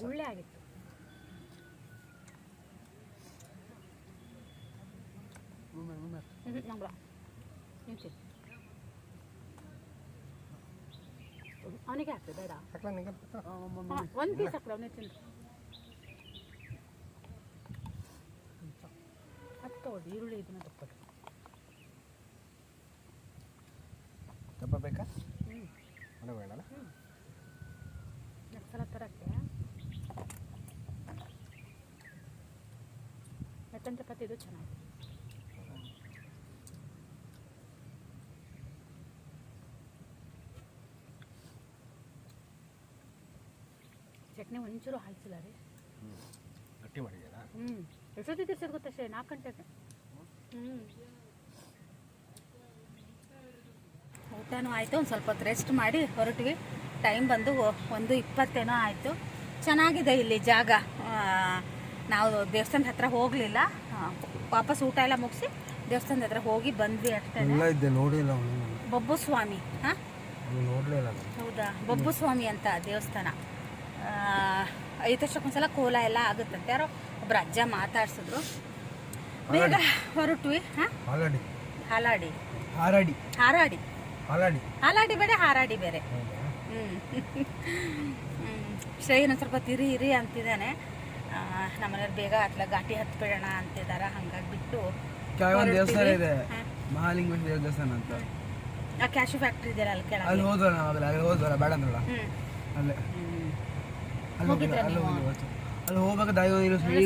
ಗುಳ್ಳೆ ಆಗಿತ್ತು. ಅವನಿಗೆ ಹಾಕ್ತದೆ ಬೇಡ, ಒಂದು ಪೀಸ್ ಹಾಕ್ಲ, ಅವನೇ ತಿಂದು ಹತ್ತೋದು ಈರುಳ್ಳಿ ಇದನ್ನ ತಕ್ಕೊಟ್ಟು ದಪ್ಪ ಬೇಕಾ? ಬೇಡಲ್ಲ, ಸಲ ತರಕ್ಕೆ ಮೆತ್ತನ್ ಚಪಾತಿ ಇದು ಚೆನ್ನಾಗಿದೆ. ಚಟ್ನಿ ಒಂಚೂರು ಹಾಯಿಸಿಲ್ಲ ರೀ, ಗಟ್ಟಿ ಮಾಡಿದ್ದೀರಾ? ಎಷ್ಟೊತ್ತಿಗೆ ಸರ್ ಗೊತ್ತಷ್ಟೇ, 4 ಗಂಟೆಗೆ. ಊಟನೂ ಆಯಿತು. ಒಂದು ಸ್ವಲ್ಪ ಹೊತ್ತು ರೆಸ್ಟ್ ಮಾಡಿ ಹೊರಟ್ವಿ. ಟೈಮ್ ಬಂದು 1:20 ಆಯಿತು. ಚೆನ್ನಾಗಿದೆ ಇಲ್ಲಿ ಜಾಗ. ನಾವು ದೇವಸ್ಥಾನದ ಹತ್ರ ಹೋಗಲಿಲ್ಲ, ವಾಪಸ್ ಊಟ ಎಲ್ಲ ಮುಗಿಸಿ ದೇವಸ್ಥಾನದ ಹತ್ರ ಹೋಗಿ ಬಂದ್ವಿ ಅಷ್ಟೇ. ನೋಡಿಲ್ಲ, ಬೊಬ್ಬು ಸ್ವಾಮಿ. ಹಾಂ, ನೋಡಲಿಲ್ಲ. ಹೌದಾ, ಬೊಬ್ಬು ಸ್ವಾಮಿ ಅಂತ ದೇವಸ್ಥಾನ. 5 ವರ್ಷಕ್ಕೊಂದ್ಸಲ ಕೋಲ ಎಲ್ಲ ಆಗುತ್ತಂತೆ. ಯಾರೋ ಒಬ್ರು ಅಜ್ಜ ಮಾತಾಡ್ಸಿದ್ರು. ಬೇಗ ಹೊರಟ್ವಿ. ಹಾಂ, ಹಾಲಾಡಿ ಹಾಲಾಡಿ ಹಾರಾಡಿ ಹಾರಾಡಿ ಹಾಲಾಡಿ ಹಾಲಾಡಿ ಬೇರೆ ಹಾರಾಡಿ ಬೇರೆ. ಶ್ರೇಯನ ಸ್ವಲ್ಪ ಇರಿ ಅಂತಿದ್ದಾನೆ. ನಮ್ಮನೆಯವ್ರು ಬೇಗ ಘಾಟಿ ಹತ್ಬಿಡೋಣ ಅಂತಿದ್ದಾರೆ. ಹಂಗಾಗಿ ಬಿಟ್ಟು ಒಂದು ದೇವಸ್ಥಾನ ಇದೆ, ಮಹಾಲಿಂಗೇಶ್ವರ ದೇವಸ್ಥಾನ ಅಂತ. ಆ ಕ್ಯಾಶು ಫ್ಯಾಕ್ಟ್ರಿ ಇದೆಯಲ್ಲ ಅಲ್ಲಿ ಕೆಳಗೆ. ಅಲ್ಲಿ ಹೋದ್ವಲ್ಲ ನಾವು, ಅಲ್ಲಿ ಹೋದ್ವಲ್ಲ, ಬೇಡ ಅಂದ್ರಲ್ಲ ಅಲ್ಲೇ. ಅಲ್ಲಿ ಹೋಗಿದ್ರಾ ನೀವು? ಅಲ್ಲಿ ಹೋಗ್ಬೇಕು ದಾರಿ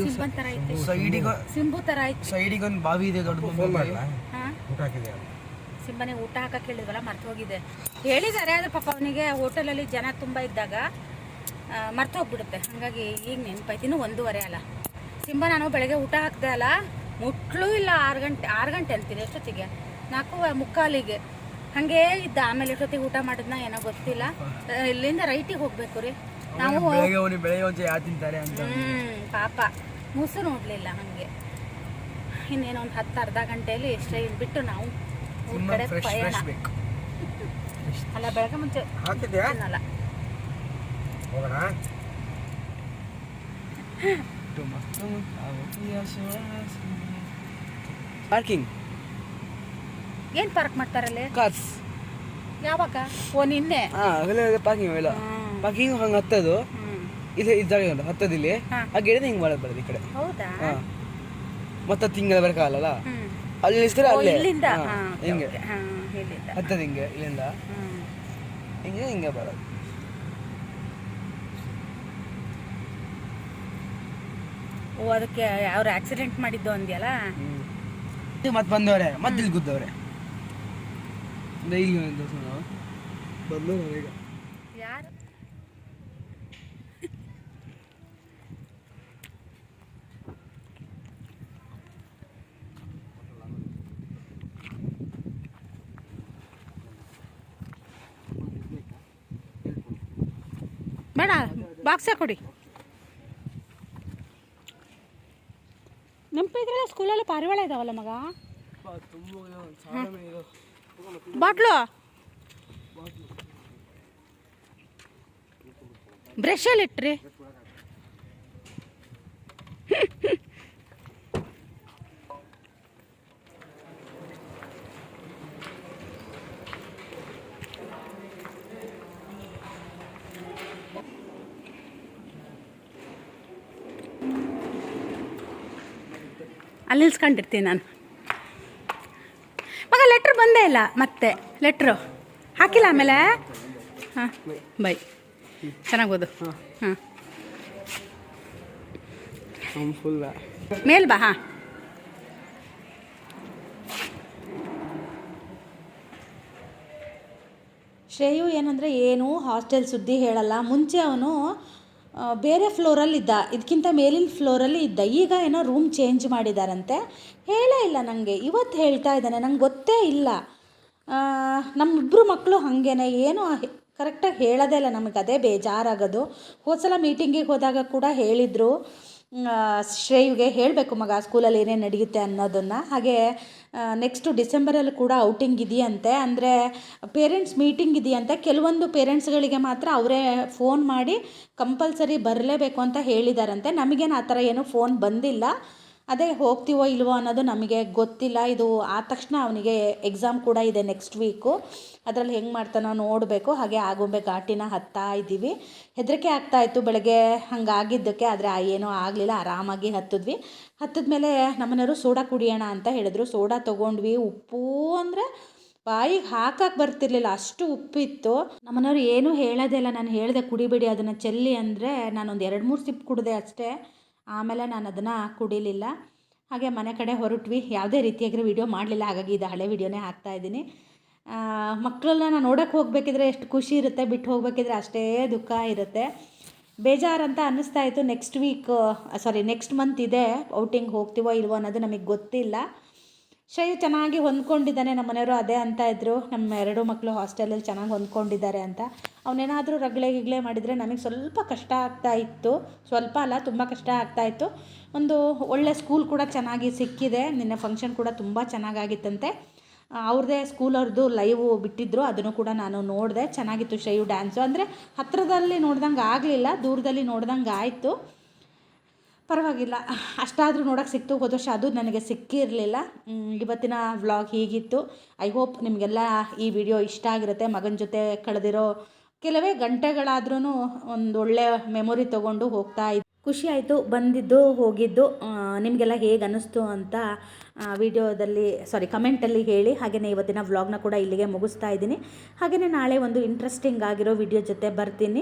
ಸಿಂಬನ್ ಥರ ಐತೆ, ಸೈಡಿಗೆ ಸಿಂಬು ಥರ ಐತೆ. ಸೈಡಿಗೆ ಒಂದು ಬಾವಿ ಇದೆ, ದೊಡ್ಡ ಬಾವಿ. ಹಾಂ, ಊಟ ಹಾಕಿದೆ ಸಿಂಬನಿಗೆ ಊಟ ಹಾಕಕ್ಕೆ ಹೇಳಿದ್ವಲ್ಲ, ಮರ್ತು ಹೋಗಿದೆ. ಹೇಳಿದ್ದಾರೆ, ಆದರೆ ಪಾಪ ಅವನಿಗೆ ಹೋಟೆಲಲ್ಲಿ ಜನ ತುಂಬ ಇದ್ದಾಗ ಮರ್ತು ಹೋಗ್ಬಿಡುತ್ತೆ. ಹಾಗಾಗಿ ಈಗ ನೆನಪಾಯ್ತು. ಇನ್ನೂ 1:30 ಅಲ್ಲ. ಸಿಂಬ ನಾನು ಬೆಳಗ್ಗೆ ಊಟ ಹಾಕಿದೆ ಅಲ್ಲ, ಮುಟ್ಲೂ ಇಲ್ಲ. 6 ಗಂಟೆ ಅಂತೀನಿ, ಎಷ್ಟೊತ್ತಿಗೆ 4:45 ಹಾಗೇ ಇದ್ದ. ಆಮೇಲೆ ಎಷ್ಟೊತ್ತಿಗೆ ಊಟ ಮಾಡಿದ್ನ ಏನೋ ಗೊತ್ತಿಲ್ಲ. ಇಲ್ಲಿಂದ ರೈಟಿಗೆ ಹೋಗ್ಬೇಕು ರೀ ನಾವು. ಬೆಳಗ್ಗೆ ಒಂದು ಯಾರು ತಿಂತಾರೆ ಅಂತ. ಪಾಪ ಮುಸು ನೋಡಲಿಲ್ಲ. ಹಾಗೆ ಇನ್ನೇನೋ ಒಂದು 10-ಅರ್ಧ ಗಂಟೆಯಲ್ಲಿ ಎಷ್ಟೇ ಬಿಟ್ಟು ನಾವು ಊರ ಕಡೆ ಪಯಣ. ಅಲ್ಲ, ಬೆಳಗ್ಗೆ ಮುಂಚೆ ತಿನ್ನಲ್ಲ. ಹೋಗೋಣ. ಪಾರ್ಕಿಂಗ್ ಏನು ಪಾರ್ಕ್ ಮಾಡ್ತಾರಲ್ಲಿ? ಕಾರ್ಸ್ ಯಾವಾಗ? ಓ, ನಿನ್ನೆ. ಪಾರ್ಕಿಂಗ್ ಇಲ್ಲ. ಪಾರ್ಕಿಂಗ್ ಹಂಗೆ ಹತ್ತದು ಇಲ್ಲಿ ಇದ್ದಾಗ ಉಂಟು, ಹತ್ತದ ಇಲ್ಲಿ ಆ ಗಿಡದ ಹಿಂಗೆ ಮಾಡೋದು ಬರೋದು ಈ ಕಡೆ. ಹೌದಾ? ಮತ್ತೆ ತಿಂಗಳ ಬರಕಾಗಲ್ಲ, ಅಲ್ಲಿ ನಿಲ್ಸ್ತಾರೆ ಅಲ್ಲೇ ಇಲ್ಲಿಂದ ಹಿಂಗೆ ಇಲ್ಲಿಂದ ಹತ್ತದ ಹಿಂಗೆ, ಇಲ್ಲಿಂದ ಹಿಂಗೆ ಹಿಂಗೆ ಬರೋದು. ಓ, ಅದಕ್ಕೆ ಅವ್ರು ಆಕ್ಸಿಡೆಂಟ್ ಮಾಡಿದ್ದು ಅಂದ್ಯಲ್ಲ. ಮತ್ತೆ ಬಂದವ್ರೆ, ಮತ್ತೆ ಇಲ್ಲಿ ಗುದ್ದವ್ರೆ. ಡೈಲಿ ಬಂದು ಈಗ ಯಾರು? ಬೇಡ, ಬಾಕ್ಸೇ ಕೊಡಿ. ನೆನಪಿದ್ರಲ್ಲ ಸ್ಕೂಲಲ್ಲಿ ಪಾರಿವಾಳ ಇದಾವಲ್ಲ ಮಗ. ಬಾಟ್ಲು, ಬ್ರಷಲ್ಲಿ ಇಟ್ರಿ. ಅಲ್ಲಿ ನಿಲ್ಸ್ಕೊಂಡಿರ್ತೀನಿ ನಾನು. ಮಗ ಲೆಟ್ರ್ ಬಂದೇ ಇಲ್ಲ. ಮತ್ತೆ ಲೆಟ್ರು ಹಾಕಿಲ್ಲ ಆಮೇಲೆ. ಹಾಂ, ಬೈ. ಚೆನ್ನಾಗಿ ಓದು. ಹಾಂ, ಫುಲ್ ಮೇಲ್ ಬಾ. ಹಾಂ, ಶ್ರೇಯು ಏನಂದರೆ ಏನು ಹಾಸ್ಟೆಲ್ ಸುದ್ದಿ ಹೇಳಲ್ಲ. ಮುಂಚೆ ಅವನು ಬೇರೆ ಫ್ಲೋರಲ್ಲಿದ್ದ, ಇದಕ್ಕಿಂತ ಮೇಲಿನ ಫ್ಲೋರಲ್ಲಿ ಇದ್ದ. ಈಗ ಏನೋ ರೂಮ್ ಚೇಂಜ್ ಮಾಡಿದಾರಂತೆ. ಹೇಳೇ ಇಲ್ಲ ನನಗೆ. ಇವತ್ತು ಹೇಳ್ತಾ ಇದ್ದಾನೆ, ನಂಗೆ ಗೊತ್ತೇ ಇಲ್ಲ. ನಮ್ಮಿಬ್ಬರು ಮಕ್ಕಳು ಹಾಗೇನೆ, ಏನೋ ಕರೆಕ್ಟಾಗಿ ಹೇಳೋದೇ ಇಲ್ಲ. ನಮಗೆ ಅದೇ ಬೇಜಾರಾಗೋದು. ಹೋದ್ಸಲ ಮೀಟಿಂಗಿಗೆ ಹೋದಾಗ ಕೂಡ ಹೇಳಿದರು, ಶ್ರೇಯುಗೆ ಹೇಳಬೇಕು ಮಗ ಸ್ಕೂಲಲ್ಲಿ ಏನೇನು ನಡೆಯುತ್ತೆ ಅನ್ನೋದನ್ನು. ಹಾಗೆ ನೆಕ್ಸ್ಟು ಡಿಸೆಂಬರಲ್ಲಿ ಕೂಡ ಔಟಿಂಗ್ ಇದೆಯಂತೆ, ಅಂದರೆ ಪೇರೆಂಟ್ಸ್ ಮೀಟಿಂಗ್ ಇದೆಯಂತೆ. ಕೆಲವೊಂದು ಪೇರೆಂಟ್ಸ್ಗಳಿಗೆ ಮಾತ್ರ ಅವರೇ ಫೋನ್ ಮಾಡಿ ಕಂಪಲ್ಸರಿ ಬರಲೇಬೇಕು ಅಂತ ಹೇಳಿದಾರಂತೆ. ನಮಗೇನು ಆ ಥರ ಏನೂ ಫೋನ್ ಬಂದಿಲ್ಲ. ಅದೇ ಹೋಗ್ತೀವೋ ಇಲ್ವೋ ಅನ್ನೋದು ನಮಗೆ ಗೊತ್ತಿಲ್ಲ. ಇದು ಆದ ತಕ್ಷಣ ಅವನಿಗೆ ಎಕ್ಸಾಮ್ ಕೂಡ ಇದೆ ನೆಕ್ಸ್ಟ್ ವೀಕು. ಅದರಲ್ಲಿ ಹೆಂಗೆ ಮಾಡ್ತಾನೋ ನೋಡಬೇಕು. ಹಾಗೆ ಆಗುಂಬೆ ಘಾಟಿನ ಹತ್ತಾ ಇದ್ದೀವಿ. ಹೆದರಿಕೆ ಆಗ್ತಾಯಿತ್ತು ಬೆಳಗ್ಗೆ ಹಂಗಾಗಿದ್ದಕ್ಕೆ, ಆದರೆ ಏನೂ ಆಗಲಿಲ್ಲ, ಆರಾಮಾಗಿ ಹತ್ತಿದ್ವಿ. ಹತ್ತಿದ್ಮೇಲೆ ನಮ್ಮನೆಯವರು ಸೋಡಾ ಕುಡಿಯೋಣ ಅಂತ ಹೇಳಿದ್ರು. ಸೋಡಾ ತೊಗೊಂಡ್ವಿ. ಉಪ್ಪು ಅಂದರೆ ಬಾಯಿಗೆ ಹಾಕಕ್ಕೆ ಬರ್ತಿರ್ಲಿಲ್ಲ, ಅಷ್ಟು ಉಪ್ಪಿತ್ತು. ನಮ್ಮನೆಯವ್ರು ಏನೂ ಹೇಳೋದೇ ಇಲ್ಲ. ನಾನು ಹೇಳಿದೆ ಕುಡಿಬೇಡಿ ಅದನ್ನು ಚೆಲ್ಲಿ ಅಂದರೆ, ನಾನೊಂದು 2-3 ಸಿಪ್ ಕುಡಿದೆ ಅಷ್ಟೇ. ಆಮೇಲೆ ನಾನು ಅದನ್ನು ಕುಡಿಲಿಲ್ಲ. ಹಾಗೆ ಮನೆ ಕಡೆ ಹೊರಟ್ವಿ. ಯಾವುದೇ ರೀತಿಯಾಗಿರೋ ವಿಡಿಯೋ ಮಾಡಲಿಲ್ಲ, ಹಾಗಾಗಿ ಇದು ಹಳೆ ವಿಡಿಯೋನೇ ಹಾಕ್ತಾಯಿದ್ದೀನಿ. ಮಕ್ಕಳನ್ನ ನಾನು ನೋಡೋಕ್ಕೆ ಹೋಗಬೇಕಿದ್ರೆ ಎಷ್ಟು ಖುಷಿ ಇರುತ್ತೆ, ಬಿಟ್ಟು ಹೋಗಬೇಕಿದ್ರೆ ಅಷ್ಟೇ ದುಃಖ ಇರುತ್ತೆ. ಬೇಜಾರಂತ ಅನ್ನಿಸ್ತಾ ಇತ್ತು. ನೆಕ್ಸ್ಟ್ ಮಂತ್ ಇದೆ ಔಟಿಂಗ್, ಹೋಗ್ತೀವೋ ಇಲ್ವೋ ಅನ್ನೋದು ನಮಗೆ ಗೊತ್ತಿಲ್ಲ. ಶ್ರೇಯು ಚೆನ್ನಾಗಿ ಹೊಂದ್ಕೊಂಡಿದ್ದಾನೆ. ನಮ್ಮ ಮನೆಯವರು ಅದೇ ಅಂತ ಇದ್ದರು, ನಮ್ಮ 2 ಮಕ್ಕಳು ಹಾಸ್ಟೆಲಲ್ಲಿ ಚೆನ್ನಾಗಿ ಹೊಂದ್ಕೊಂಡಿದ್ದಾರೆ ಅಂತ. ಅವನೇನಾದರೂ ರಗಳೆ ಮಾಡಿದರೆ ನಮಗೆ ಸ್ವಲ್ಪ ಕಷ್ಟ ಆಗ್ತಾಯಿತ್ತು. ಸ್ವಲ್ಪ ಅಲ್ಲ, ತುಂಬ ಕಷ್ಟ ಆಗ್ತಾಯಿತ್ತು. ಒಂದು ಒಳ್ಳೆ ಸ್ಕೂಲ್ ಕೂಡ ಚೆನ್ನಾಗಿ ಸಿಕ್ಕಿದೆ. ನಿನ್ನೆ ಫಂಕ್ಷನ್ ಕೂಡ ತುಂಬ ಚೆನ್ನಾಗಾಗಿತ್ತಂತೆ. ಅವ್ರದ್ದೇ ಸ್ಕೂಲವ್ರದ್ದು ಲೈವ್ ಬಿಟ್ಟಿದ್ದರು, ಅದನ್ನು ಕೂಡ ನಾನು ನೋಡಿದೆ. ಚೆನ್ನಾಗಿತ್ತು ಶೈವ್ ಡ್ಯಾನ್ಸು. ಅಂದರೆ ಹತ್ತಿರದಲ್ಲಿ ನೋಡ್ದಂಗೆ ಆಗಲಿಲ್ಲ, ದೂರದಲ್ಲಿ ನೋಡ್ದಂಗೆ ಆಯಿತು. ಪರವಾಗಿಲ್ಲ, ಅಷ್ಟಾದರೂ ನೋಡೋಕ್ಕೆ ಸಿಕ್ತು. ಹೋದ ವರ್ಷ ಅದು ನನಗೆ ಸಿಕ್ಕಿರಲಿಲ್ಲ. ಇವತ್ತಿನ ವ್ಲಾಗ್ ಹೀಗಿತ್ತು. ಐ ಹೋಪ್ ನಿಮಗೆಲ್ಲ ಈ ವಿಡಿಯೋ ಇಷ್ಟ ಆಗಿರುತ್ತೆ. ಮಗನ ಜೊತೆ ಕಳೆದಿರೋ ಕೆಲವೇ ಗಂಟೆಗಳಾದ್ರೂ ಒಂದೊಳ್ಳೆ ಮೆಮೊರಿ ತೊಗೊಂಡು ಹೋಗ್ತಾ ಇದ್ದು ಖುಷಿ ಆಯಿತು. ಬಂದಿದ್ದು ಹೋಗಿದ್ದು ನಿಮಗೆಲ್ಲ ಹೇಗೆ ಅನ್ನಿಸ್ತು ಅಂತ ಕಮೆಂಟಲ್ಲಿ ಹೇಳಿ. ಹಾಗೆಯೇ ಇವತ್ತಿನ ವ್ಲಾಗ್ನ ಕೂಡ ಇಲ್ಲಿಗೆ ಮುಗಿಸ್ತಾ ಇದ್ದೀನಿ. ಹಾಗೆಯೇ ನಾಳೆ ಒಂದು ಇಂಟ್ರೆಸ್ಟಿಂಗ್ ಆಗಿರೋ ವಿಡಿಯೋ ಜೊತೆ ಬರ್ತೀನಿ.